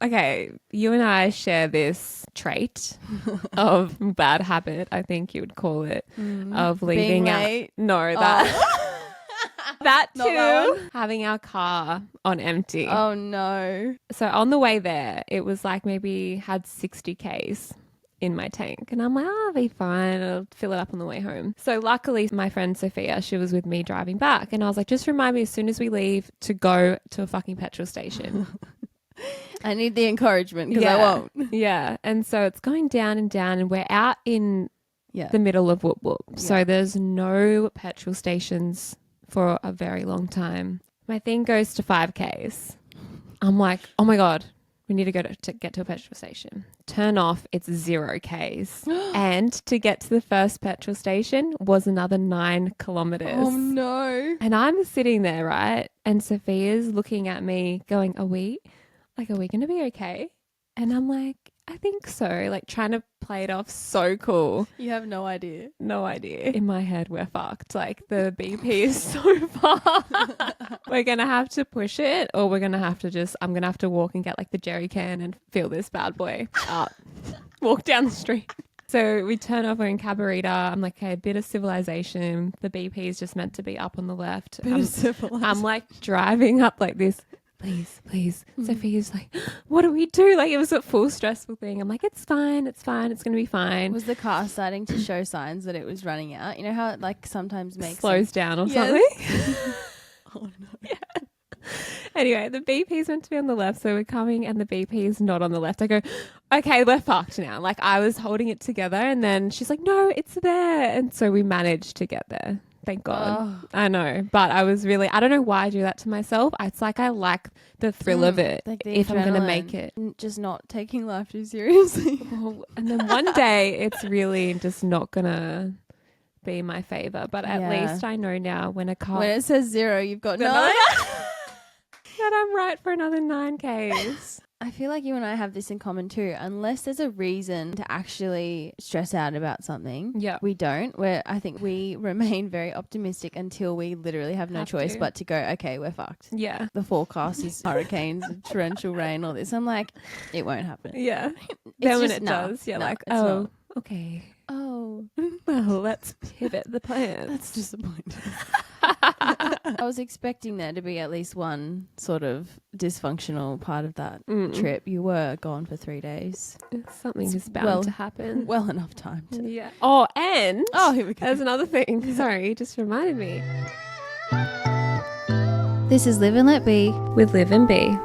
Okay, you and I share this trait of bad habit, I think you would call it, of Being leaving out. late. No, Oh. that Not that too. one? Having our car on empty. Oh no. So on the way there, it was like maybe had 60 Ks in my tank. And I'm like, oh, I'll be fine. I'll fill it up on the way home. So luckily, my friend Sophia, she was with me driving back. And I was like, just remind me as soon as we leave to go to a fucking petrol station. I need the encouragement because I won't. Yeah. And so it's going down and down. And we're out in Yeah. the middle of Whoop Whoop. So Yeah. there's no petrol stations for a very long time. My thing goes to 5Ks. I'm like, oh my God, we need to go to get to a petrol station. Turn off, it's 0Ks. And to get to the first petrol station was another 9 kilometers. Oh no. And I'm sitting there, right? And Sophia's looking at me going, are we going to be okay? And I'm like, I think so. Like trying to play it off so cool. You have no idea. No idea. In my head, we're fucked. Like the BP is so far. We're going to have to push it or we're going to have to I'm going to have to walk and get like the jerry can and fill this bad boy up. Walk down the street. So we turn off, we're in Cabarita. I'm like, okay, a bit of civilization. The BP is just meant to be up on the left. I'm like driving up like this. Please, please. Sophia's like, what do we do? Like it was a full stressful thing. I'm like, it's fine. It's going to be fine. Was the car starting to show signs that it was running out? You know how it like sometimes makes slows down or Yes. something? Oh no. Yeah. Anyway, the BP is meant to be on the left, so we're coming and the BP is not on the left. I go, okay, we're fucked now. Like I was holding it together and then she's like, no, it's there. And so we managed to get there. Thank God. Oh. I know. But I was really, I don't know why I do that to myself. It's like I like the thrill of it Like the if I'm going to adrenaline. make it. Just not taking life too seriously. Oh, and then one day it's really just not going to be my favor. But at Yeah. least I know now when a car... When it says 0, you've got No. 9. that I'm right for another 9Ks. I feel like you and I have this in common too. Unless there's a reason to actually stress out about something, Yeah. we don't. I think we remain very optimistic until we literally have no choice to. but to go, okay, we're fucked. Yeah. The forecast is hurricanes, torrential rain, all this. I'm like, it won't happen. Yeah. Then when just- it no, does, you're no, like, it's oh, not. okay. Oh, Well, let's pivot the plan. that's disappointing. I was expecting there to be at least one sort of dysfunctional part of that trip. You were gone for 3 days. Something is bound well- to happen. Well enough time to. Yeah. Oh, and Here we go. there's another thing. Sorry, you just reminded me. This is Live and Let Be. With Live and Be.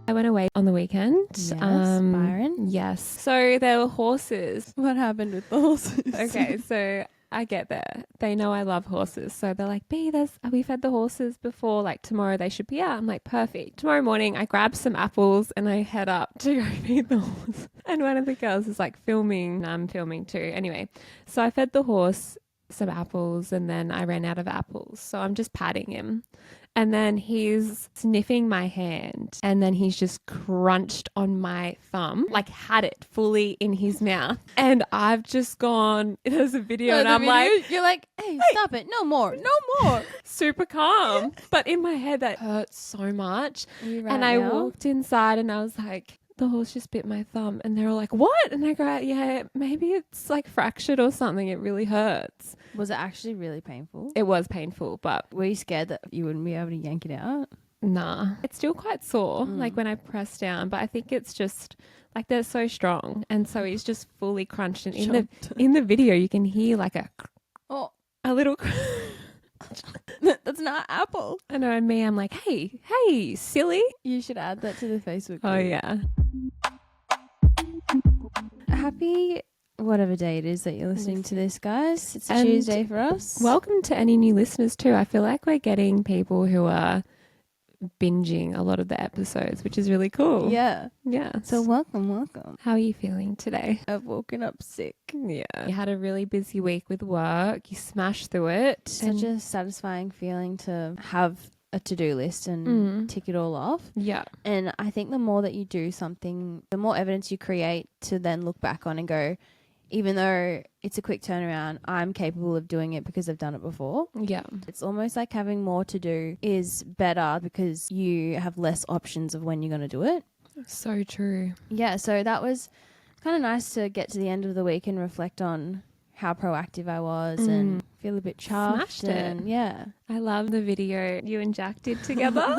I went away on the weekend. Yes, Byron. Yes. So there were horses. What happened with the horses? Okay, so I get there. They know I love horses. So they're like, B, we fed the horses before, like tomorrow they should be out. I'm like, perfect. Tomorrow morning I grab some apples and I head up to go feed the horse. And one of the girls is like filming. And I'm filming too. Anyway, so I fed the horse some apples and then I ran out of apples. So I'm just patting him. And then he's sniffing my hand and then he's just crunched on my thumb, like had it fully in his mouth. And I've just gone, there's a video and I'm like, you're like, hey, stop it. No more. No more. super calm. But in my head, that hurt so much. And I walked inside and I was like, the horse just bit my thumb. And they're all like, what? And I go, yeah, maybe it's like fractured or something. It really hurts. Was it actually really painful? It was painful, but Were you scared that you wouldn't be able to yank it out? nah, it's still quite sore, like when I press down, but I think it's just like they're so strong. And so he's just fully crunched. And in the video, you can hear like Oh, a little, that's not apple. I know, and me, I'm like, hey, silly. You should add that to the Facebook Oh, group. yeah. Happy whatever day it is that you're listening to this, guys. It's a And Tuesday for us. Welcome to any new listeners too. I feel like we're getting people who are binging a lot of the episodes, which is really cool. yeah. Yeah. So welcome. how are you feeling today? I've woken up sick. Yeah. You had a really busy week with work. You smashed through it. Such a satisfying feeling to have a to-do list and tick it all off. Yeah. And I think the more that you do something, the more evidence you create to then look back on and go, even though it's a quick turnaround, I'm capable of doing it because I've done it before. Yeah. It's almost like having more to do is better because you have less options of when you're going to do it. So true. Yeah, so that was kind of nice to get to the end of the week and reflect on how proactive I was and feel a bit chuffed. Smashed it. And yeah. I love the video you and Jack did together.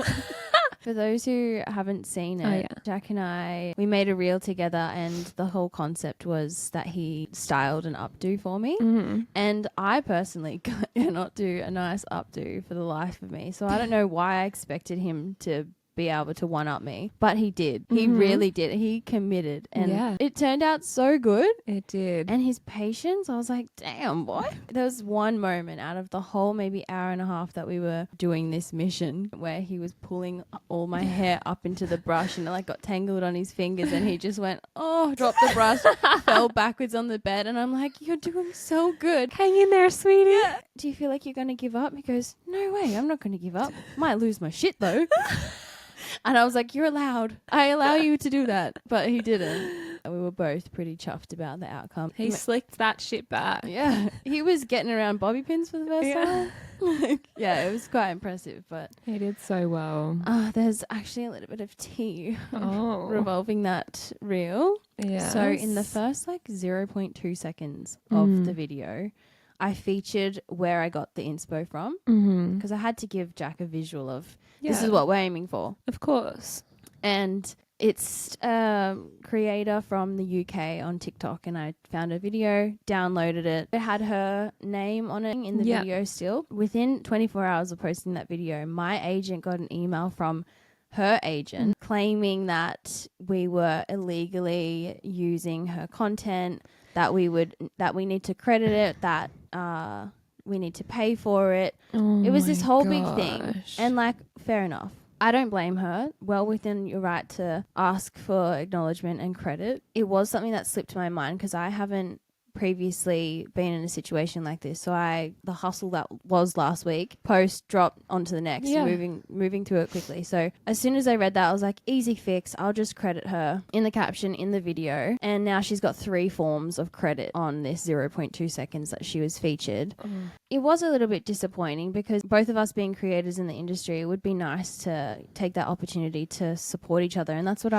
For those who haven't seen it, Oh, yeah. Jack and I, we made a reel together and the whole concept was that he styled an updo for me. Mm-hmm. And I personally cannot do a nice updo for the life of me. So I don't know why I expected him to be able to one-up me. But he did. He really did. He committed. And it turned out so good. It did. And his patience, I was like, damn, boy. There was one moment out of the whole maybe hour and a half that we were doing this mission where he was pulling all my hair up into the brush and it like got tangled on his fingers and he just went, oh, dropped the brush, fell backwards on the bed. And I'm like, you're doing so good. Hang in there, sweetie. Yeah. Do you feel like you're going to give up? He goes, no way, I'm not going to give up. Might lose my shit though. And I was like, you're allowed. I allow you to do that. But he didn't. We were both pretty chuffed about the outcome. He slicked that shit back. Yeah. He was getting around bobby pins for the first time. Yeah, it was quite impressive. But He did so well. there's actually a little bit of tea Oh. revolving that reel. Yeah. So in the first like 0.2 seconds of the video, I featured where I got the inspo from because I had to give Jack a visual of this is what we're aiming for. Of course. And it's a creator from the UK on TikTok and I found a video, downloaded it. It had her name on it in the video still. Within 24 hours of posting that video, my agent got an email from her agent claiming that we were illegally using her content, that we need to credit it, that we need to pay for it. Oh, it was this my whole big thing. gosh. And like, fair enough. I don't blame her. Well within your right to ask for acknowledgement and credit. It was something that slipped my mind because I haven't previously been in a situation like this. So the hustle that was last week, post, drop onto the next, moving through it quickly. So as soon as I read that, I was like, easy fix. I'll just credit her in the caption, in the video. And now she's got 3 forms of credit on this 0.2 seconds that she was featured. It was a little bit disappointing because both of us being creators in the industry, it would be nice to take that opportunity to support each other. And that's what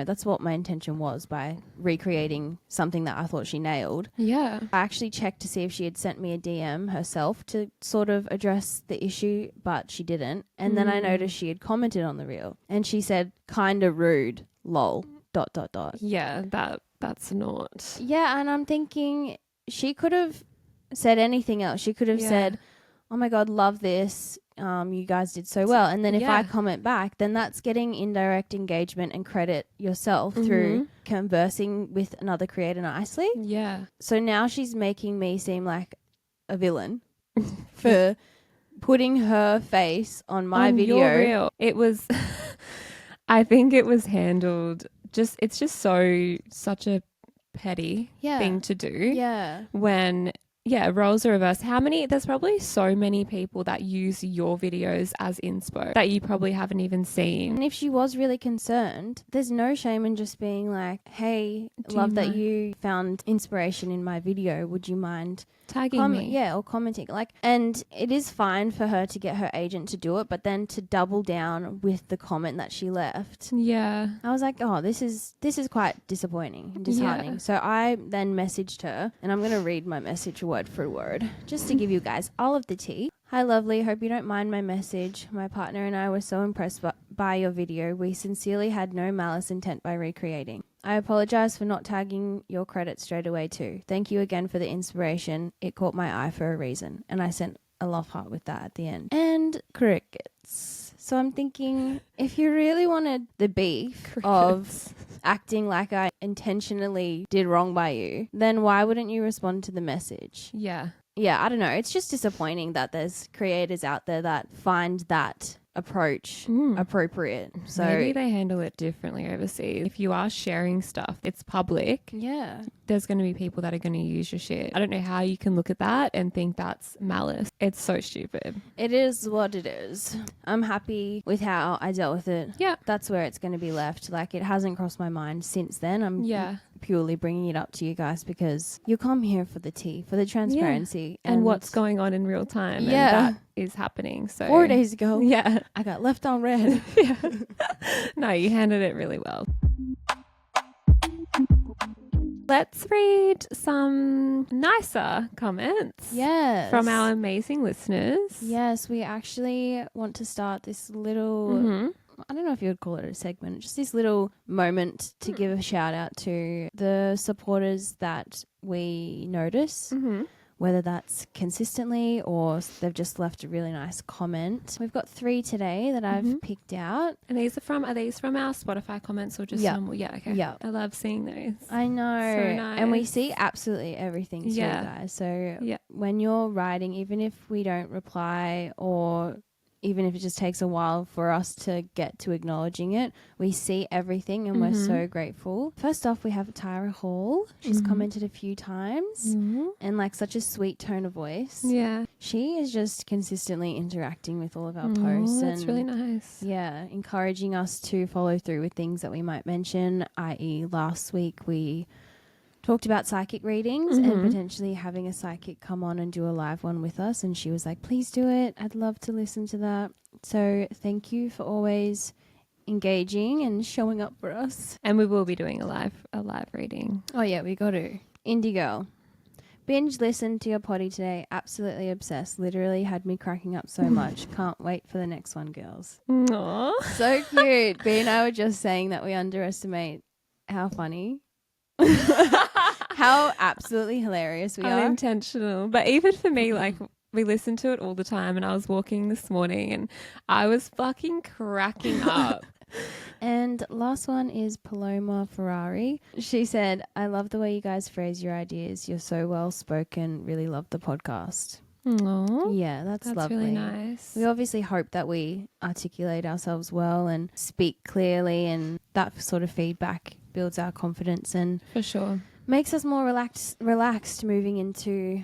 that's what my intention was by recreating something that I thought she nailed. Yeah. I actually checked to see if she had sent me a DM herself to sort of address the issue, but she didn't. And then I noticed she had commented on the reel and she said, kinda rude, lol, ... Yeah, that's not. Yeah, and I'm thinking she could have said anything else. She could have said, oh my God, love this. You guys did so well. And then if I comment back, then that's getting indirect engagement and credit yourself through conversing with another creator nicely. Yeah. So now she's making me seem like a villain for putting her face on my video. Your reel. It was, I think it was handled it's just such a petty thing to do. Yeah. When roles are reversed. There's probably so many people that use your videos as inspo that you probably haven't even seen. And if she was really concerned, there's no shame in just being like, hey, love that you found inspiration in my video. Would you mind tagging me? Yeah, or commenting. And it is fine for her to get her agent to do it, but then to double down with the comment that she left. Yeah. I was like, oh, this is quite disappointing and disheartening. Yeah. So I then messaged her, and I'm going to read my message word for word, just to give you guys all of the tea. Hi, lovely. Hope you don't mind my message. My partner and I were so impressed by your video. We sincerely had no malice intent by recreating. I apologize for not tagging your credit straight away too. Thank you again for the inspiration. It caught my eye for a reason. And I sent a love heart with that at the end. And crickets. So I'm thinking, if you really wanted the beef of acting like I intentionally did wrong by you, then why wouldn't you respond to the message? Yeah. Yeah, I don't know. It's just disappointing that there's creators out there that find that approach appropriate. So maybe they handle it differently overseas. If you are sharing stuff, it's public. Yeah. There's going to be people that are going to use your shit. I don't know how you can look at that and think that's malice. It's so stupid. It is what it is. I'm happy with how I dealt with it. Yeah. That's where it's going to be left. Like, it hasn't crossed my mind since then. I'm purely bringing it up to you guys because you come here for the tea, for the transparency. And what's going on in real time. Yeah. And that is happening. So 4 days ago, yeah. I got left on red. Yeah. No, you handled it really well. Let's read some nicer comments Yes. from our amazing listeners. Yes, we actually want to start this little, Mm-hmm. I don't know if you would call it a segment, just this little moment to give a shout out to the supporters that we notice. Mm-hmm. Whether that's consistently or they've just left a really nice comment. We've got 3 today that I've picked out. And are these from our Spotify comments or just Yeah. normal? Yeah, okay. Yeah. I love seeing those. I know. So nice. And we see absolutely everything too, Yeah. guys. So Yeah. when you're writing, even if we don't reply or even if it just takes a while for us to get to acknowledging it, we see everything and we're so grateful. First off, we have Tyra Hall. She's commented a few times and like such a sweet tone of voice. Yeah. She is just consistently interacting with all of our posts. That's and really nice. yeah, encouraging us to follow through with things that we might mention, i.e. last week we talked about psychic readings and potentially having a psychic come on and do a live one with us, and she was like, please do it, I'd love to listen to that. So thank you for always engaging and showing up for us. And we will be doing a live reading. Oh yeah, we got to. Indie Girl. Binge listened to your potty today. Absolutely obsessed. Literally had me cracking up so much. Can't wait for the next one, girls. Aww. So cute. B and I were just saying that we underestimate how funny, how absolutely hilarious we are. Unintentional. But even for me, like, we listen to it all the time, and I was walking this morning and I was fucking cracking up. And last one is Paloma Ferrari. She said, I love the way you guys phrase your ideas. You're so well spoken. Really love the podcast. Aww. Yeah, that's lovely. Really nice. We obviously hope that we articulate ourselves well and speak clearly, and that sort of feedback builds our confidence and For sure. makes us more relaxed moving into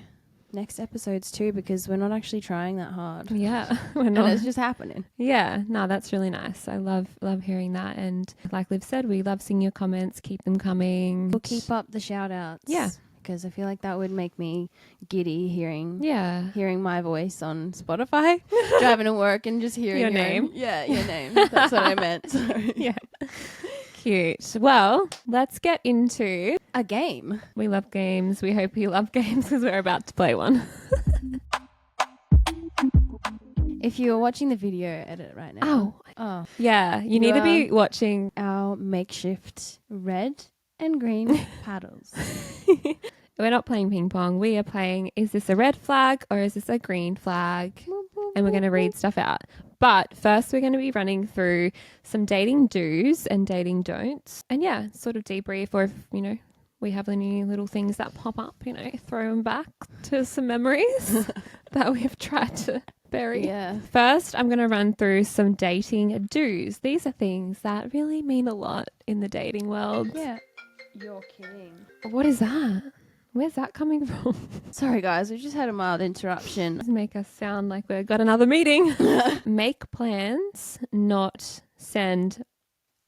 next episodes too, because we're not actually trying that hard. Yeah. We're And not. it's just happening. Yeah, no, that's really nice. I love hearing that. And like Liv said, we love seeing your comments. Keep them coming. We'll keep up the shout outs. Yeah. Because I feel like that would make me giddy hearing Yeah. my voice on Spotify, driving to work and just hearing Your name. Yeah, your name. That's what I meant. Sorry. Yeah. Cute. Well, let's get into... A game. We love games. We hope you love games because we're about to play one. If you're watching the video edit right now. Oh. Yeah, you need to be watching. Our makeshift red and green paddles. We're not playing ping pong. We are playing, is this a red flag or is this a green flag? And we're going to read stuff out. But first, we're going to be running through some dating do's and dating don'ts. And yeah, sort of debrief, or if, we have any little things that pop up, throw them back to some memories that we've tried to bury. Yeah. First, I'm going to run through some dating do's. These are things that really mean a lot in the dating world. Yeah. You're kidding. What is that? Where's that coming from? Sorry, guys. We just had a mild interruption. Doesn't make us sound like we've got another meeting. Make plans, not send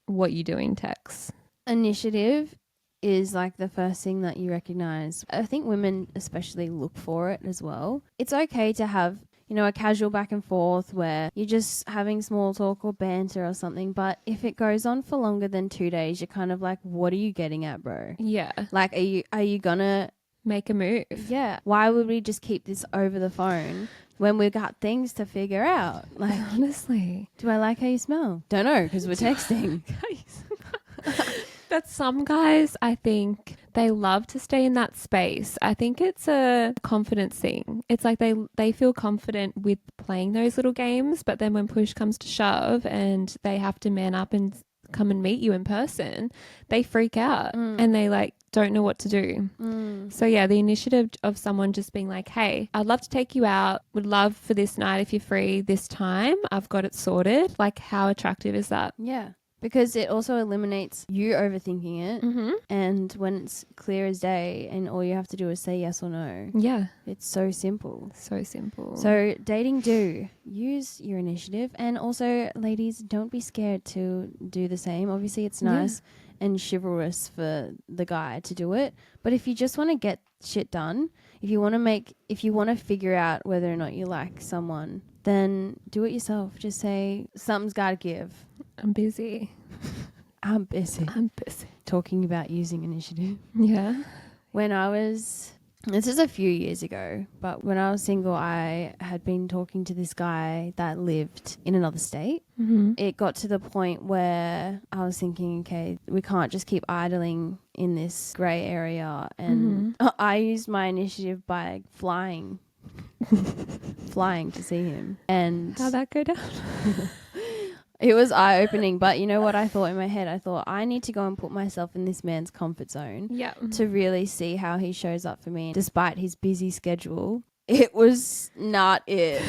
what you doing texts. Initiative is like the first thing that you recognize. I think women especially look for it as well. It's okay to have, a casual back and forth where you're just having small talk or banter or something. But if it goes on for longer than 2 days, you're kind of like, what are you getting at, bro? Yeah. Like, are you gonna Make a move. Yeah. Why would we just keep this over the phone when we've got things to figure out? Like, honestly. do I like how you smell? Don't know, because we're texting. But some guys, I think they love to stay in that space. I think it's a confidence thing. It's like they feel confident with playing those little games, but then when push comes to shove and they have to man up and come and meet you in person, they freak out and they don't know what to do. So yeah, the initiative of someone just being like, hey, I'd love to take you out, would love for this night if you're free this time, I've got it sorted. Like, how attractive is that? Yeah. Because it also eliminates you overthinking it. Mm-hmm. And when it's clear as day and all you have to do is say yes or no, Yeah. it's so simple. So simple. So dating, do use your initiative. And also, ladies, don't be scared to do the same. Obviously, it's nice and chivalrous for the guy to do it. But if you just want to get shit done, if you want to figure out whether or not you like someone, then do it yourself. Just say, something's got to give. I'm busy. I'm busy. I'm busy. Talking about using initiative. Yeah. This is a few years ago, but when I was single, I had been talking to this guy that lived in another state. Mm-hmm. It got to the point where I was thinking, okay, we can't just keep idling in this grey area. And I used my initiative by flying to see him. And How'd that go down? it was eye-opening, but you know what I thought in my head? I thought, I need to go and put myself in this man's comfort zone Yeah. to really see how he shows up for me. Despite his busy schedule, it was not it.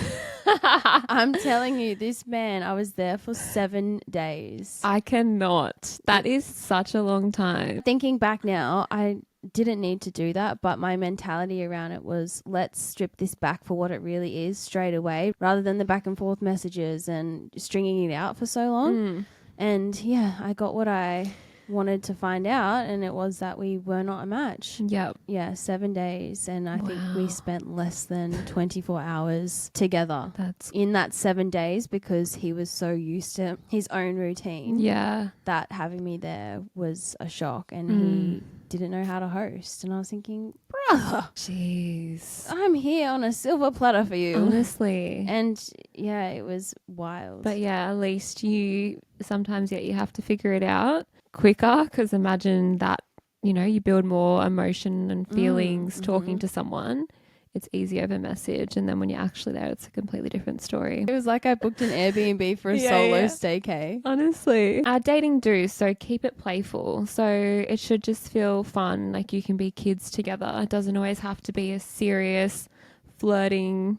I'm telling you, this man, I was there for 7 days. I cannot. That is such a long time. Thinking back now, I didn't need to do that, but my mentality around it was, let's strip this back for what it really is straight away, rather than the back and forth messages and stringing it out for so long. And yeah, I got what I wanted to find out, and it was that we were not a match. Yep. Yeah, 7 days, and I think we Wow. spent less than 24 hours together That's in that 7 days, because he was so used to his own routine yeah. that having me there was a shock, and he didn't know how to host. And I was thinking, brother, Jeez. I'm here on a silver platter for you. Honestly. And yeah, it was wild. But yeah, at least you sometimes you have to figure it out quicker, because imagine that, you build more emotion and feelings talking to someone. It's easy over message, and then when you're actually there, it's a completely different story. It was like I booked an Airbnb for a Yeah, solo yeah. staycay. Honestly. Dating do, so keep it playful. So it should just feel fun, like you can be kids together. It doesn't always have to be a serious flirting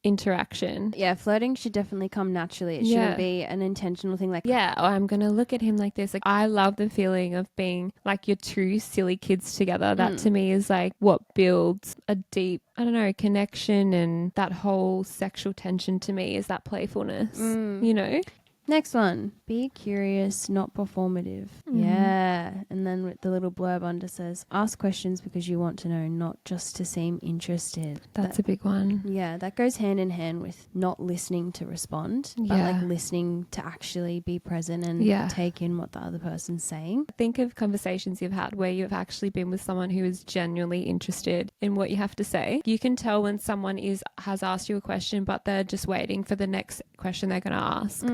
interaction. Yeah, flirting should definitely come naturally. It Yeah. shouldn't be an intentional thing like, Yeah, or I'm going to look at him like this. Like, I love the feeling of being like your two silly kids together. That to me is like what builds a deep, I don't know, connection, and that whole sexual tension to me is that playfulness, Next one, be curious, not performative. Yeah. And then with the little blurb under says, ask questions because you want to know, not just to seem interested. That's a big one. Yeah, that goes hand in hand with not listening to respond, but Yeah. like listening to actually be present and Yeah. take in what the other person's saying. Think of conversations you've had where you've actually been with someone who is genuinely interested in what you have to say. You can tell when someone has asked you a question, but they're just waiting for the next question they're going to ask.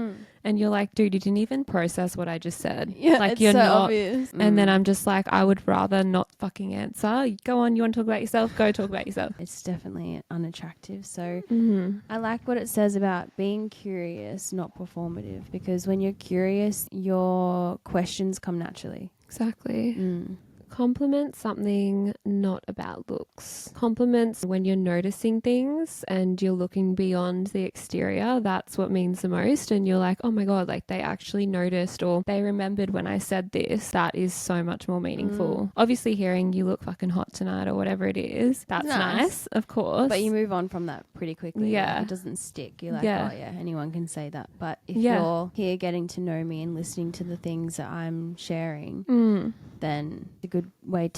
And you're like, dude, you didn't even process what I just said. Yeah, like it's you're so not. obvious. And then I'm just like, I would rather not fucking answer. Go on, you want to talk about yourself? Go talk about yourself. It's definitely unattractive. So Mm-hmm. I like what it says about being curious, not performative, because when you're curious, your questions come naturally. Exactly. Compliment something, not about looks. Compliments when you're noticing things and you're looking beyond the exterior. That's what means the most. And you're like, oh my God, like they actually noticed, or they remembered when I said this. That is so much more meaningful. Obviously, hearing you look fucking hot tonight or whatever it is, that's nice, of course. But you move on from that pretty quickly. Yeah. Like, it doesn't stick. You're like, Yeah. oh yeah, anyone can say that. But if Yeah. you're here getting to know me and listening to the things that I'm sharing, then it's a good way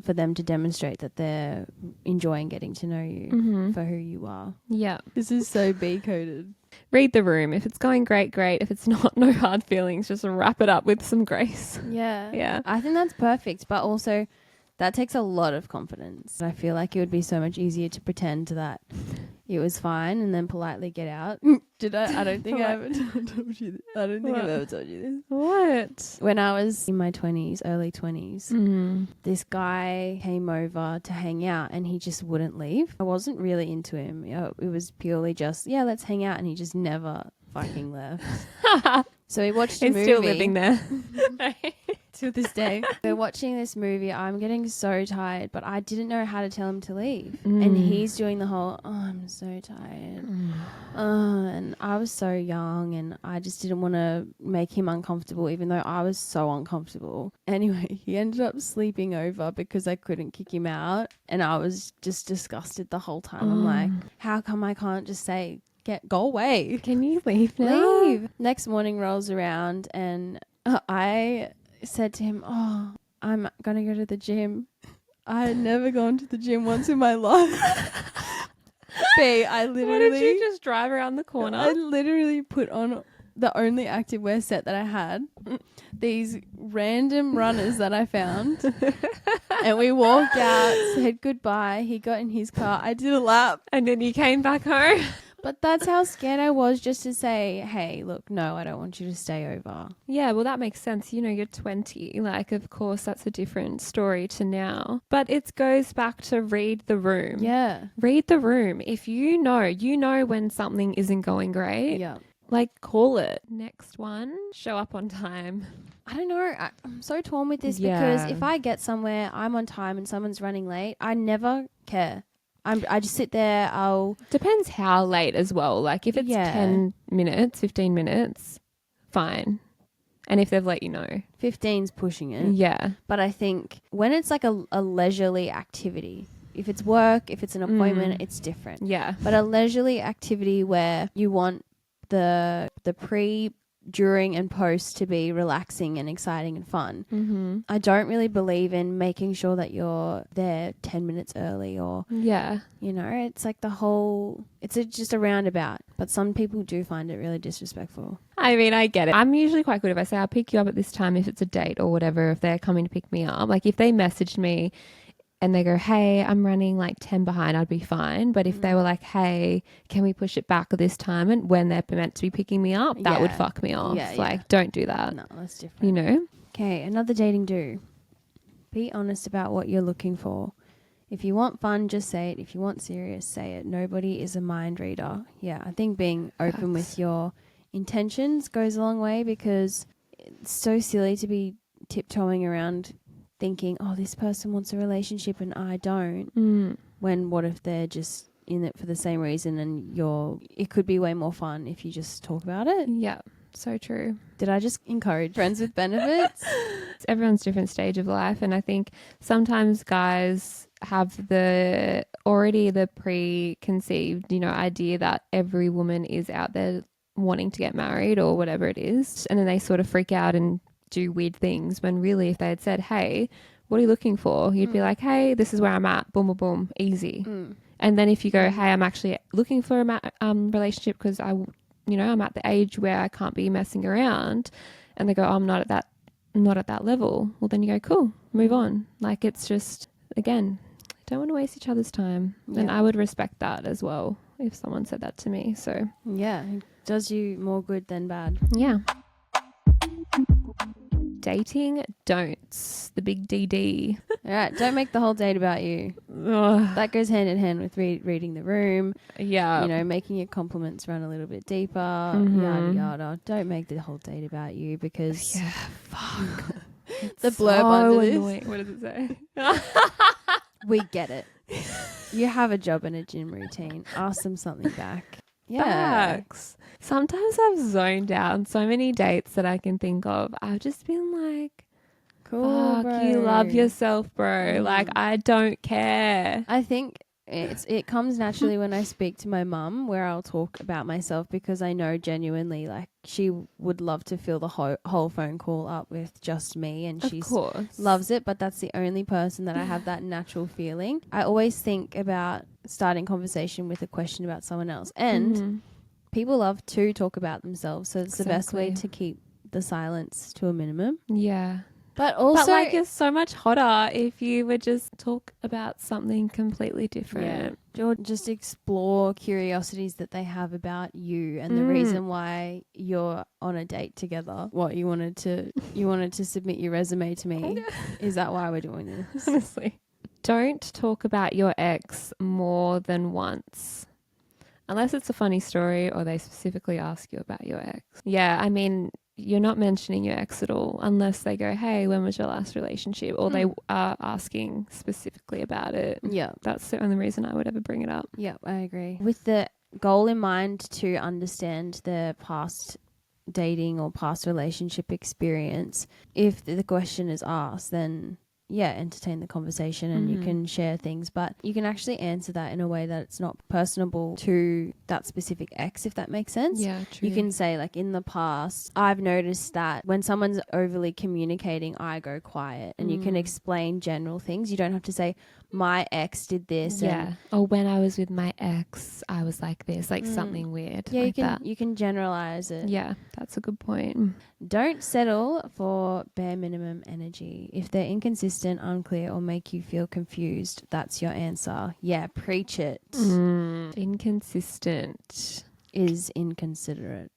for them to demonstrate that they're enjoying getting to know you for who you are. Yeah. This is so B-coded. Read the room. If it's going great, great. If it's not, no hard feelings. Just wrap it up with some grace. Yeah. Yeah. I think that's perfect, but also that takes a lot of confidence. I feel like it would be so much easier to pretend that it was fine and then politely get out. Did I? I don't think I ever told you this. I don't think I've ever told you this. What? When I was in my 20s, early 20s, this guy came over to hang out and he just wouldn't leave. I wasn't really into him. It was purely just, yeah, let's hang out. And he just never fucking left. So we watched a He's movie. still living there. to this day. We're watching this movie. I'm getting so tired, but I didn't know how to tell him to leave. And he's doing the whole, oh, I'm so tired. And I was so young and I just didn't want to make him uncomfortable, even though I was so uncomfortable. Anyway, he ended up sleeping over because I couldn't kick him out. And I was just disgusted the whole time. I'm like, how come I can't just say, go away? Can you leave now? Leave. Next morning rolls around and I said to him, oh, I'm going to go to the gym. I had never gone to the gym once in my life. I literally... Why did you just drive around the corner? I literally put on the only activewear set that I had. These random runners that I found. And we walked out, said goodbye. He got in his car. I did a lap. And then you came back home. But that's how scared I was, just to say, hey, look, no, I don't want you to stay over. Yeah, well, that makes sense. You know, you're 20. Like, of course, that's a different story to now. But it goes back to read the room. Yeah. Read the room. If you know when something isn't going great. Yeah. Like, call it. Next one, show up on time. I don't know. I'm so torn with this Yeah. because if I get somewhere, I'm on time and someone's running late, I never care. I just sit there. Depends how late as well. Like, if it's 10 minutes, 15 minutes, fine. And if they've let you know. 15's pushing it. Yeah. But I think when it's like a leisurely activity, if it's work, if it's an appointment, it's different. Yeah. But a leisurely activity where you want the pre, during and post to be relaxing and exciting and fun. Mm-hmm. I don't really believe in making sure that you're there 10 minutes early or, Yeah. you know, it's like just a roundabout. But some people do find it really disrespectful. I mean, I get it. I'm usually quite good if I say I'll pick you up at this time if it's a date or whatever, if they're coming to pick me up. Like if they messaged me and they go, hey, I'm running like 10 behind, I'd be fine. But if they were like, hey, can we push it back at this time? And when they're meant to be picking me up, that would fuck me off. Yeah, like, don't do that. No, that's different. You know? Okay, another dating do. Be honest about what you're looking for. If you want fun, just say it. If you want serious, say it. Nobody is a mind reader. Yeah, I think being open with your intentions goes a long way because it's so silly to be tiptoeing around thinking, oh, this person wants a relationship and I don't. When what if they're just in it for the same reason and it could be way more fun if you just talk about it. Yeah, so true. Did I just encourage friends with benefits? It's everyone's different stage of life. And I think sometimes guys have the preconceived, idea that every woman is out there wanting to get married or whatever it is. And then they sort of freak out and do weird things when really if they had said, hey, what are you looking for? You'd be like, hey, this is where I'm at. Boom, boom, boom. Easy. And then if you go, hey, I'm actually looking for a relationship because I'm at the age where I can't be messing around. And they go, oh, I'm not at that level. Well, then you go, cool, move on. Like it's just, again, don't want to waste each other's time. Yeah. And I would respect that as well if someone said that to me. So yeah, it does you more good than bad. Yeah. Dating don'ts. The big DD. All right, don't make the whole date about you. Ugh. That goes hand in hand with reading the room. Yeah. Making your compliments run a little bit deeper. Yada, yada. Don't make the whole date about you because... Yeah, fuck. The blurb under this. Annoying. What does it say? We get it. You have a job and a gym routine. Ask them something back. Yeah. Facts. Sometimes I've zoned out on so many dates that I can think of. I've just been like, cool, fuck, bro. you love yourself, bro. Like, I don't care. I think it comes naturally when I speak to my mum where I'll talk about myself because I know genuinely like she would love to fill the whole phone call up with just me and she loves it, but that's the only person that I have that natural feeling. I always think about starting conversation with a question about someone else and people love to talk about themselves, so it's the best way to keep the silence to a minimum. Yeah. But also, it's so much hotter if you would just talk about something completely different. Yeah. Or just explore curiosities that they have about you and the reason why you're on a date together. What you wanted to submit your resume to me. Is that why we're doing this? Honestly. Don't talk about your ex more than once. Unless it's a funny story or they specifically ask you about your ex. Yeah, I mean, you're not mentioning your ex at all unless they go, hey, when was your last relationship? Or they are asking specifically about it. Yeah. That's the only reason I would ever bring it up. Yeah, I agree. With the goal in mind to understand the past dating or past relationship experience, if the question is asked, then yeah, entertain the conversation and you can share things, but you can actually answer that in a way that it's not personable to that specific ex, if that makes sense. Yeah, true. You can say, like, in the past, I've noticed that when someone's overly communicating, I go quiet, and you can explain general things. You don't have to say, my ex did this. Yeah. Or when I was with my ex, I was like this, like something weird. Yeah, like that. you can generalize it. Yeah, that's a good point. Don't settle for bare minimum energy. If they're inconsistent, unclear, or make you feel confused, that's your answer. Yeah, preach it. Inconsistent. Is inconsiderate.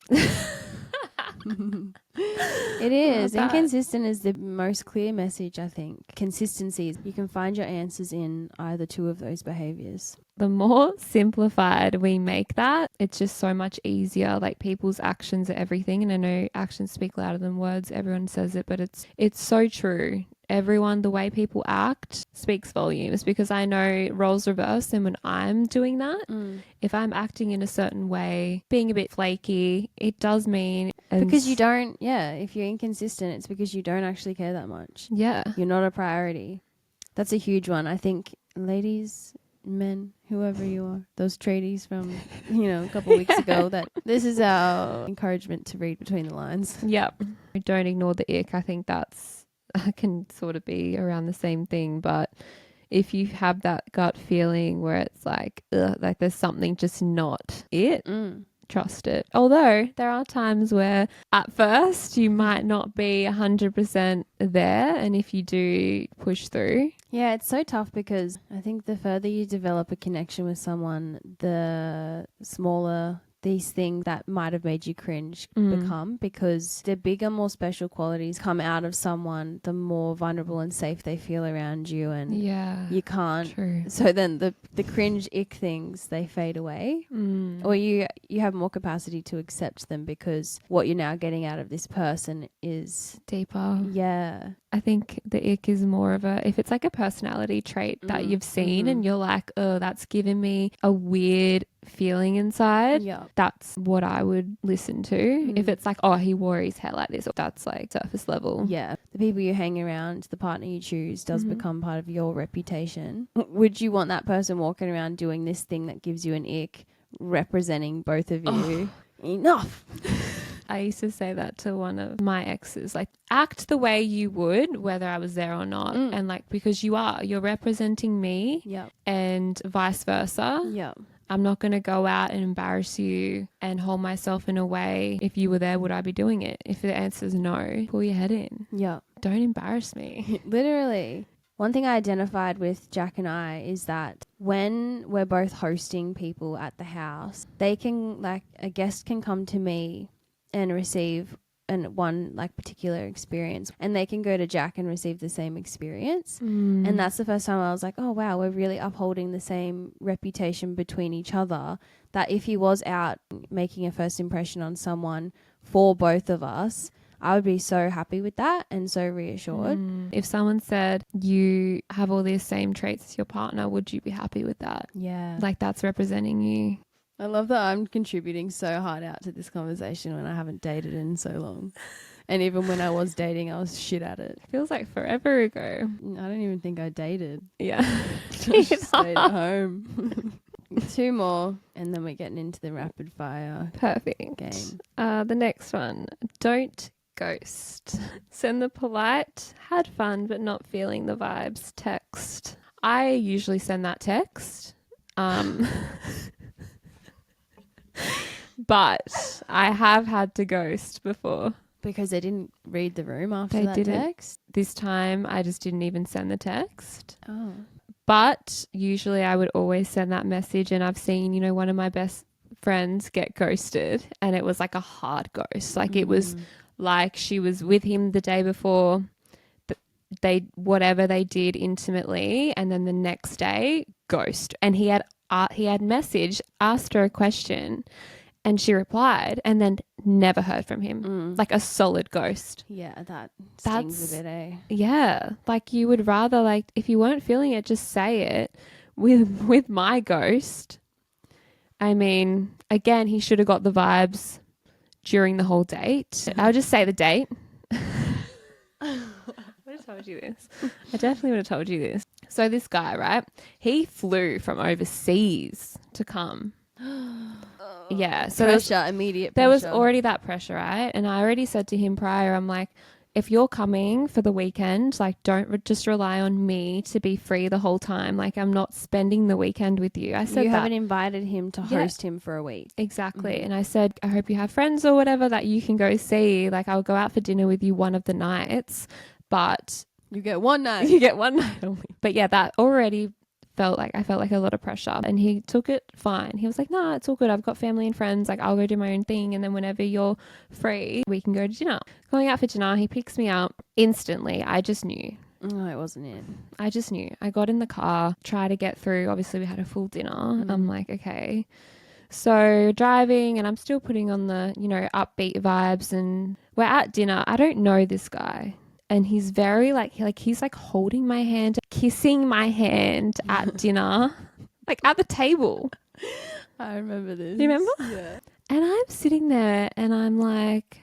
It is. Love that. Inconsistent is the most clear message, I think. Consistency. You can find your answers in either two of those behaviors. The more simplified we make that, it's just so much easier. Like, people's actions are everything. And I know actions speak louder than words. Everyone says it, but it's so true. Everyone, the way people act speaks volumes, because I know roles reverse, and when I'm doing that, if I'm acting in a certain way, being a bit flaky, it does mean... Because you don't, if you're inconsistent, it's because you don't actually care that much. Yeah. You're not a priority. That's a huge one. I think ladies, men, whoever you are, those tradies from, a couple of weeks ago, that this is our encouragement to read between the lines. Yep. Don't ignore the ick. I think that's can sort of be around the same thing, but if you have that gut feeling where it's like, like there's something just not it, trust it. Although there are times where at first you might not be 100% there, and if you do push through. Yeah, it's so tough, because I think the further you develop a connection with someone, the smaller these things that might have made you cringe become, because the bigger, more special qualities come out of someone, the more vulnerable and safe they feel around you, and you can't. True. So then the cringe ick things, they fade away, or you have more capacity to accept them, because what you're now getting out of this person is deeper. Yeah. I think the ick is more of if it's like a personality trait that you've seen and you're like, oh, that's giving me a weird feeling inside. Yeah. That's what I would listen to. If it's like, oh, he wore his hair like this, or that's like surface level. Yeah. The people you hang around, the partner you choose does become part of your reputation. Would you want that person walking around doing this thing that gives you an ick, representing both of you? Enough. I used to say that to one of my exes, like, act the way you would whether I was there or not. And like, because you're representing me. Yep. And vice versa. Yeah. I'm not going to go out and embarrass you and hold myself in a way. If you were there, would I be doing it? If the answer is no, pull your head in. Yeah. Don't embarrass me. Literally. One thing I identified with Jack and I is that when we're both hosting people at the house, they can, like, a guest can come to me and receive one like particular experience, and they can go to Jack and receive the same experience. And that's the first time I was like, oh wow, we're really upholding the same reputation between each other, that if he was out making a first impression on someone for both of us, I would be so happy with that and so reassured. If someone said you have all these same traits as your partner, would you be happy with that? Yeah. Like, that's representing you. I love that I'm contributing so hard out to this conversation when I haven't dated in so long. And even when I was dating, I was shit at it. Feels like forever ago. I don't even think I dated. Yeah. I just stayed at home. 2 more, and then we're getting into the rapid fire Perfect. game. The next one. Don't ghost. Send the polite, had fun but not feeling the vibes text. I usually send that text. But I have had to ghost before. Because they didn't read the room after They that didn't. text? This time I just didn't even send the text. Oh. But usually I would always send that message, and I've seen, one of my best friends get ghosted, and it was like a hard ghost. Like it was like she was with him the day before, whatever they did intimately, and then the next day, ghost. And he had he had messaged, asked her a question, and she replied, and then never heard from him. Like a solid ghost. Yeah, that stings a bit, eh? Yeah, like you would rather, like, if you weren't feeling it, just say it. With my ghost, I mean, again, he should have got the vibes during the whole date. I'll just say the date. I would have told you this. I definitely would have told you this. So this guy, right? He flew from overseas to come. Yeah. So Immediate there was pressure. already that pressure, right? And I already said to him prior, I'm like, if you're coming for the weekend, like, don't just rely on me to be free the whole time. Like, I'm not spending the weekend with you. I said you that. haven't invited him to Yeah. host him for a week. Exactly. And I said, I hope you have friends or whatever that you can go see. Like, I'll go out for dinner with you one of the nights, but You get one night. you get one night only. But yeah, that already I felt like a lot of pressure, and he took it fine. He was like, nah, it's all good. I've got family and friends. Like, I'll go do my own thing. And then whenever you're free, we can go to dinner. Going out for dinner, he picks me up instantly. I just knew. No, it wasn't it. I just knew. I got in the car, tried to get through. Obviously, we had a full dinner. I'm like, okay. So driving, and I'm still putting on the, upbeat vibes, and we're at dinner. I don't know this guy. And he's very he's like holding my hand, kissing my hand at dinner, like at the table. I remember this. You remember? Yeah. And I'm sitting there and I'm like,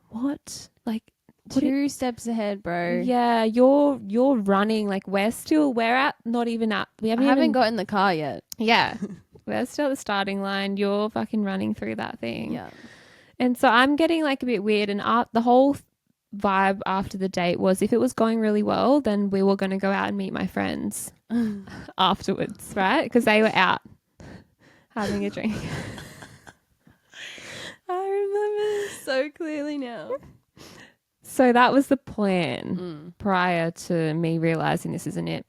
what? Like, Two steps ahead, bro. yeah, you're running. Like, we haven't I haven't got in the car yet. Yeah. We're still at the starting line. You're fucking running through that thing. Yeah. And so I'm getting like a bit weird. And the whole vibe after the date was, if it was going really well, then we were going to go out and meet my friends afterwards, right? Because they were out having a drink. I remember this so clearly now. So that was the plan prior to me realizing this isn't it.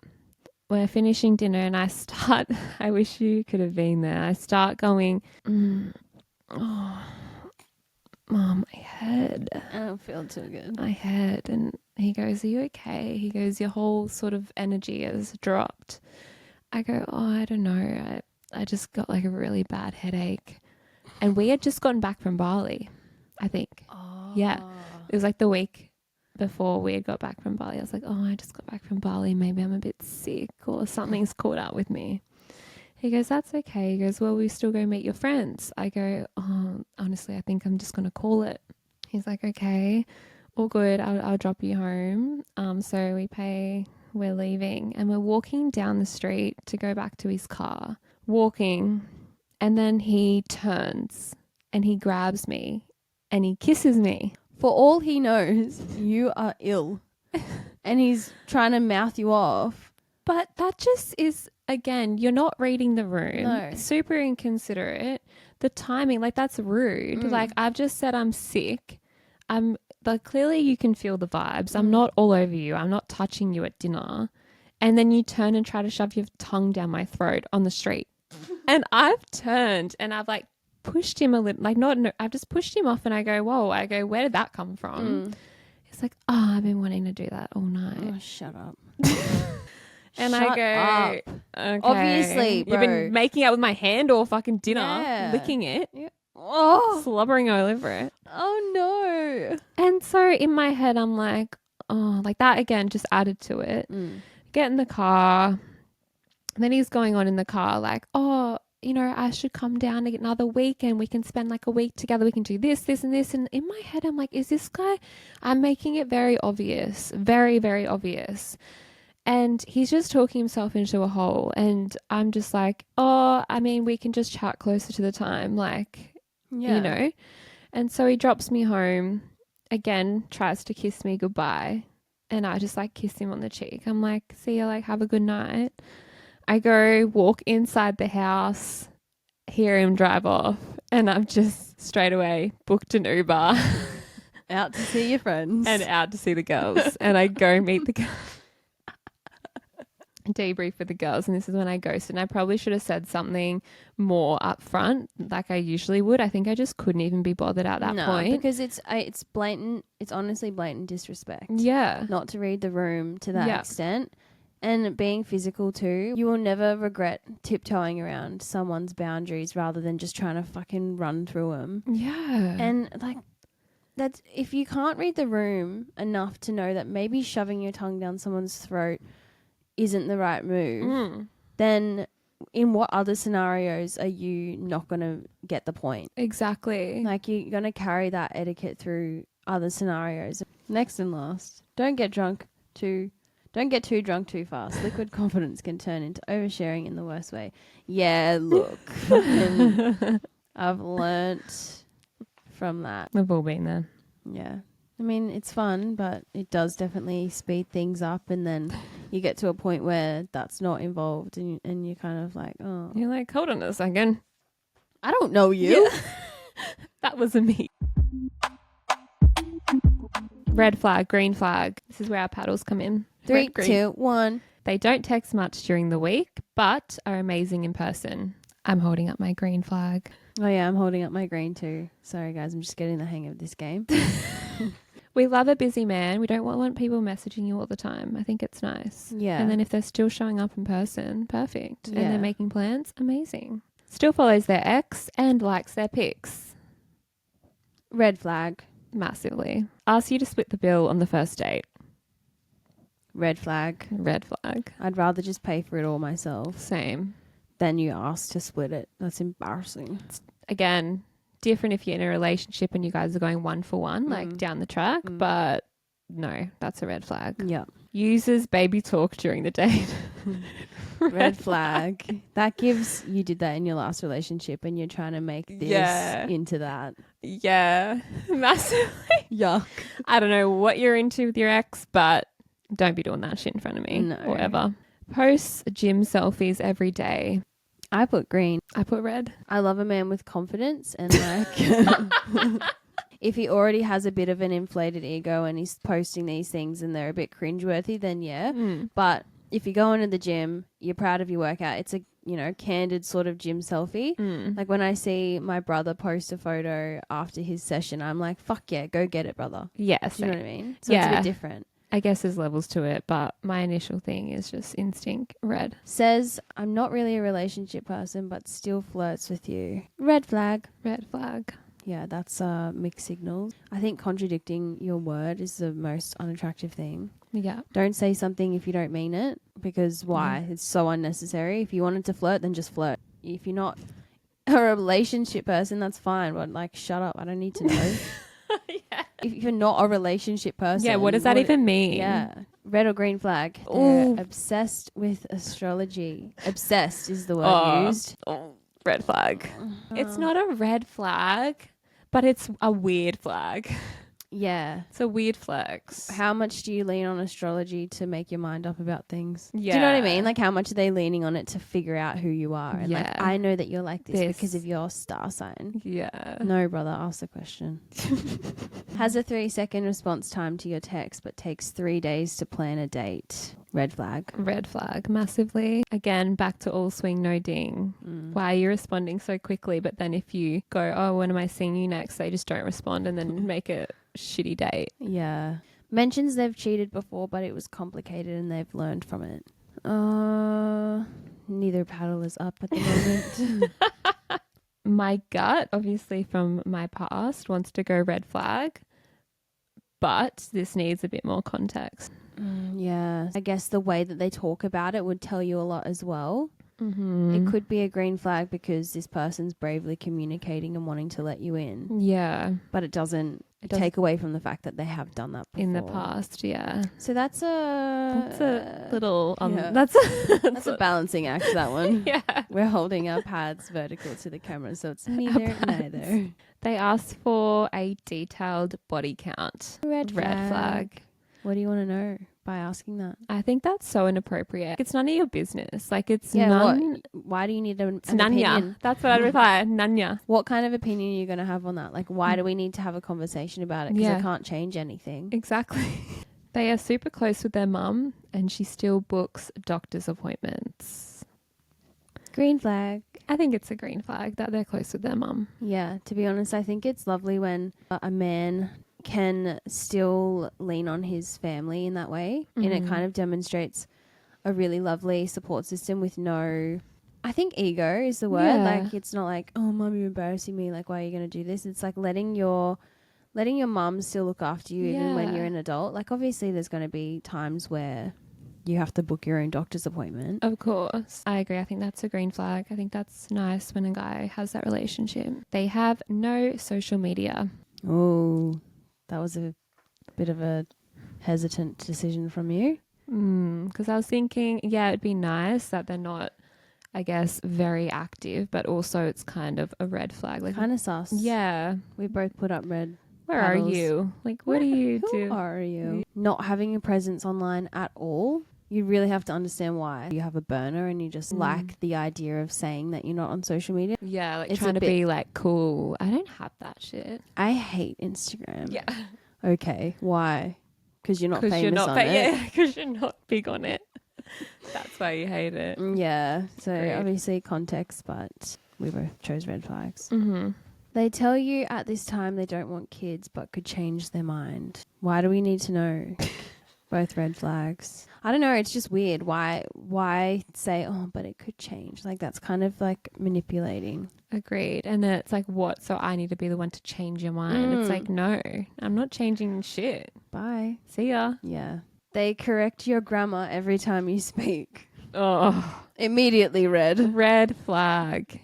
We're finishing dinner and I wish you could have been there. I start going, oh, my head. I don't feel too good. My head. And he goes, are you okay? He goes, your whole sort of energy has dropped. I go, oh, I don't know. I just got like a really bad headache. And we had just gotten back from Bali, I think. Oh. Yeah. It was like the week before we had got back from Bali. I was like, oh, I just got back from Bali. Maybe I'm a bit sick or something's caught up with me. He goes, that's okay. He goes, well, we still go meet your friends. I go, oh, honestly, I think I'm just going to call it. He's like, okay, all good. I'll drop you home. So we're leaving and we're walking down the street to go back to his car, walking. And then he turns and he grabs me and he kisses me. For all he knows, you are ill. And he's trying to mouth you off. But that just is, again, you're not reading the room. No. Super inconsiderate. The timing, like, that's rude. Like, I've just said I'm sick. Clearly you can feel the vibes. I'm not all over you. I'm not touching you at dinner. And then you turn and try to shove your tongue down my throat on the street. And I've turned and I've like pushed him a little, I've just pushed him off and I go, whoa, where did that come from? He's like, oh, I've been wanting to do that all night. Oh, shut up. And Shut I go, up. okay. Obviously, You've been bro. making out with my hand all fucking dinner, Yeah. licking it, Oh, slobbering all over it. oh no. And so in my head, I'm like, oh, like that again just added to it. Get in the car. And then he's going on in the car like, oh, I should come down another week and we can spend like a week together. We can do this, this and this. And in my head, I'm like, is this guy? I'm making it very obvious, very, very obvious. And he's just talking himself into a hole. And I'm just like, oh, I mean, we can just chat closer to the time. Like, Yeah. And so he drops me home again, tries to kiss me goodbye. And I just like kiss him on the cheek. I'm like, see you, like, have a good night. I go walk inside the house, hear him drive off, and I've just straight away booked an Uber. Out to see your friends. And out to see the girls. And I go meet the girls. Debrief with the girls, and this is when I ghosted. And I probably should have said something more up front like I usually would. I think I just couldn't even be bothered at that point. Because it's blatant. It's honestly blatant disrespect. Yeah. Not to read the room to that extent. And being physical too, you will never regret tiptoeing around someone's boundaries rather than just trying to fucking run through them. Yeah. And like, that's if you can't read the room enough to know that maybe shoving your tongue down someone's throat isn't the right move, then in what other scenarios are you not going to get the point? Exactly. Like, you're going to carry that etiquette through other scenarios. Next and last, don't get too drunk too fast. Liquid confidence can turn into oversharing in the worst way. Yeah, look. I've learnt from that. We've all been there. Yeah. I mean, it's fun, but it does definitely speed things up, and then you get to a point where that's not involved, and you're kind of like, oh. You're like, hold on a second. I don't know you. Yeah. That wasn't me. Red flag, green flag. This is where our paddles come in. 3, Red, green. 2, 1. They don't text much during the week, but are amazing in person. I'm holding up my green flag. Oh, yeah, I'm holding up my green too. Sorry, guys. I'm just getting the hang of this game. We love a busy man. We don't want people messaging you all the time. I think it's nice. Yeah. And then if they're still showing up in person, perfect. Yeah. And they're making plans, amazing. Still follows their ex and likes their pics. Red flag. Massively. Ask you to split the bill on the first date. Red flag. Red flag. I'd rather just pay for it all myself Same. than you ask to split it. That's embarrassing. Again, different if you're in a relationship and you guys are going one for one, like down the track, but no, that's a red flag. Yeah. Uses baby talk during the date. Red flag. That gives you did that in your last relationship and you're trying to make this Yeah. into that. Yeah, massively. Yuck. I don't know what you're into with your ex, but don't be doing that shit in front of me No. or ever. Posts gym selfies every day. I put green. I put red. I love a man with confidence and like if he already has a bit of an inflated ego and he's posting these things and they're a bit cringeworthy, then yeah. But if you go into the gym, you're proud of your workout. It's a, candid sort of gym selfie. Like when I see my brother post a photo after his session, I'm like, fuck yeah, go get it, brother. Yes. Do you know what I mean? So it's a bit different. I guess there's levels to it, but my initial thing is just instinct red. Says, I'm not really a relationship person, but still flirts with you. Red flag. Red flag. Yeah, that's mixed signals. I think contradicting your word is the most unattractive thing. Yeah. Don't say something if you don't mean it, because why? It's so unnecessary. If you wanted to flirt, then just flirt. If you're not a relationship person, that's fine, but like, shut up. I don't need to know. Yeah. If you're not a relationship person. Yeah, what does that even mean? Yeah. Red or green flag. Ooh. They're obsessed with astrology. Obsessed is the word used. Oh, red flag. It's not a red flag, but it's a weird flag. Yeah. It's a weird flex. How much do you lean on astrology to make your mind up about things? Yeah. Do you know what I mean? Like, how much are they leaning on it to figure out who you are? And like, Yeah. I know that you're like this This. because of your star sign. Yeah. No, brother, ask the question. Has a 3-second response time to your text, but takes 3 days to plan a date. Red flag. Red flag, massively. Again, back to all swing, no ding. Why are you responding so quickly? But then if you go, oh, when am I seeing you next? They just don't respond and then make a shitty date. Yeah. Mentions they've cheated before, but it was complicated and they've learned from it. Neither paddle is up at the moment. My gut, obviously from my past, wants to go red flag, but this needs a bit more context. Yeah. I guess the way that they talk about it would tell you a lot as well. Mm-hmm. It could be a green flag because this person's bravely communicating and wanting to let you in, Yeah. but it doesn't take away from the fact that they have done that before. In the past, yeah. So that's a Little, yeah. that's that's a balancing act, that one. yeah. We're holding our pads vertical to the camera, so it's neither neither. They asked for a detailed body count. Red flag. What do you want to know by asking that? I think that's so inappropriate. It's none of your business. Like it's Why do you need an It's nanya. opinion? That's what I'd reply. Nanya. What kind of opinion are you going to have on that? Like, why do we need to have a conversation about it? Because I Yeah. can't change anything. Exactly. They are super close with their mum and she still books doctor's appointments. Green flag. I think it's a green flag that they're close with their mum. Yeah, to be honest, I think it's lovely when a man can still lean on his family in that way. And it kind of demonstrates a really lovely support system with no, I think ego is the word. Yeah. Like, it's not like, oh, mum, you're embarrassing me. Like, why are you going to do this? It's like letting your mum still look after you even when Yeah. you're an adult. Like, obviously there's going to be times where you have to book your own doctor's appointment. Of course. I agree. I think that's a green flag. I think that's nice when a guy has that relationship. They have no social media. Oh, that was a bit of a hesitant decision from you. Because I was thinking, yeah, it'd be nice that they're not, I guess, very active, but also it's kind of a red flag. Like, Kind of sus. yeah, We both put up red. where paddles. are you? Like, what do you Who do? are you? Not having a presence online at all. You really have to understand why. You have a burner and you just like the idea of saying that you're not on social media. Yeah, like It's trying a to bit- be like cool. I don't have that shit. I hate Instagram. Yeah, Okay. Why? Because you're not famous you're not on it. yeah, because you're not big on it. That's why you hate it. Yeah. So Agreed. obviously context, but we both chose red flags. Mm-hmm. They tell you at this time they don't want kids but could change their mind. Why do we need to know? Both red flags. I don't know. It's just weird. Why say, oh, but it could change? Like, that's kind of like manipulating. Agreed. And then it's like, what? So I need to be the one to change your mind. It's like, no, I'm not changing shit. Bye. See ya. Yeah. They correct your grammar every time you speak. Oh, Immediately red. red flag.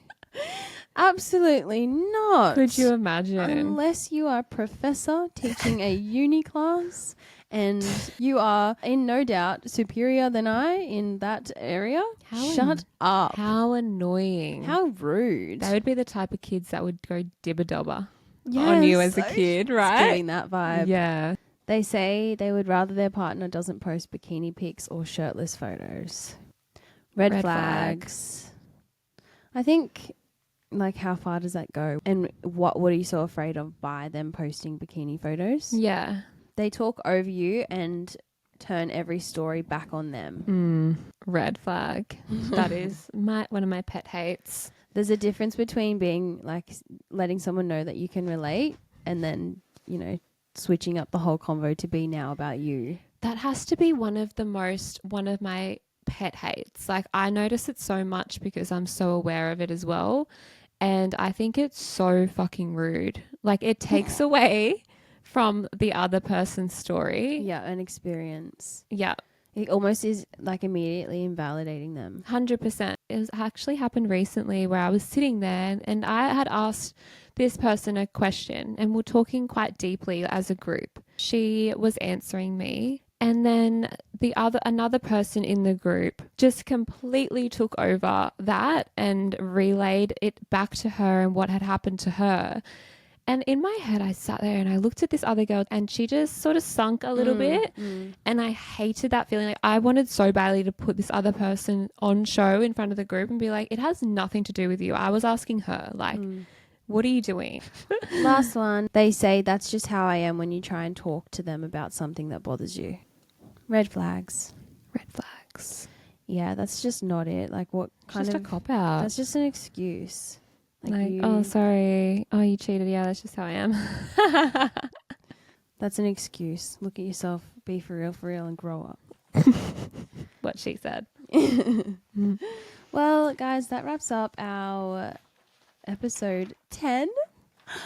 Absolutely not. Could you imagine? Unless you are a professor teaching a uni class and you are in no doubt superior than I in that area. Shut up. How annoying. How rude. They would be the type of kids that would go dibba dobba on you as a kid, It's right? giving that vibe. Yeah. They say they would rather their partner doesn't post bikini pics or shirtless photos. Red Red flags. I think, like, how far does that go? And what are you so afraid of by them posting bikini photos? Yeah. They talk over you and turn every story back on them. Red flag. That is one of my pet hates. There's a difference between being like letting someone know that you can relate and then, you know, switching up the whole convo to be now about you. That has to be one of my pet hates. Like, I notice it so much because I'm so aware of it as well. And I think it's so fucking rude. Like, it takes away from the other person's story. Yeah, an experience. Yeah. It almost is like immediately invalidating them. 100%. It actually happened recently where I was sitting there and I had asked this person a question and we're talking quite deeply as a group. She was answering me and then another person in the group just completely took over that and relayed it back to her and what had happened to her. And in my head, I sat there and I looked at this other girl and she just sort of sunk a little bit. And I hated that feeling. Like, I wanted so badly to put this other person on show in front of the group and be like, it has nothing to do with you. I was asking her, like, what are you doing? Last one. They say that's just how I am when you try and talk to them about something that bothers you. Red flags. Red flags. Yeah, that's just not it. Like, what kind Just of... a cop out. That's just an excuse. Like, you- oh, sorry. Oh, you cheated. Yeah, that's just how I am. That's an excuse. Look at yourself. Be for real and grow up. What she said. Well, guys, that wraps up our episode 10.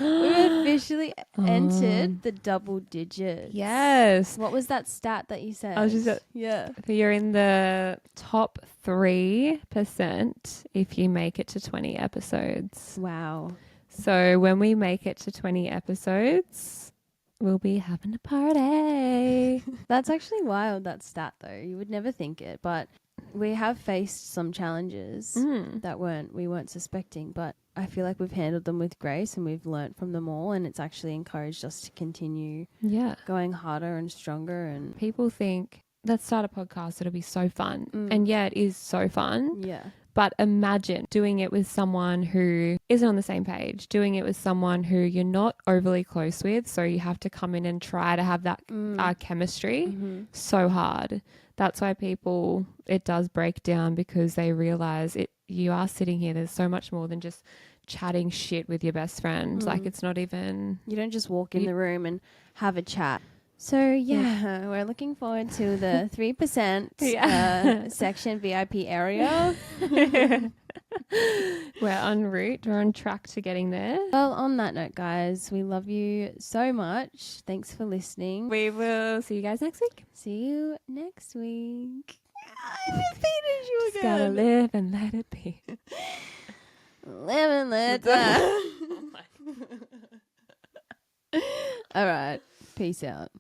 We've officially entered the double digits. Yes. What was that stat that you said? I was just yeah. You're in the top 3% if you make it to 20 episodes. Wow. So when we make it to 20 episodes, we'll be having a party. That's actually wild, that stat, though. You would never think it, but we have faced some challenges that we weren't suspecting, but I feel like we've handled them with grace and we've learnt from them all, and it's actually encouraged us to continue Yeah. going harder and stronger. And People think, let's start a podcast, it'll be so fun. And yeah, it is so fun. yeah. But imagine doing it with someone who isn't on the same page, doing it with someone who you're not overly close with. So you have to come in and try to have that chemistry. So hard. That's why it does break down because they realize you are sitting here. There's so much more than just chatting shit with your best friend. Like, it's not even... You don't just walk in the room and have a chat. So yeah, we're looking forward to the 3% section VIP area. We're en route. We're on track to getting there. Well, on that note, guys, we love you so much. Thanks for listening. We will see you guys next week. See you next week. I repeated you Just gotta live and let it be. Live and let die. All right. Peace out.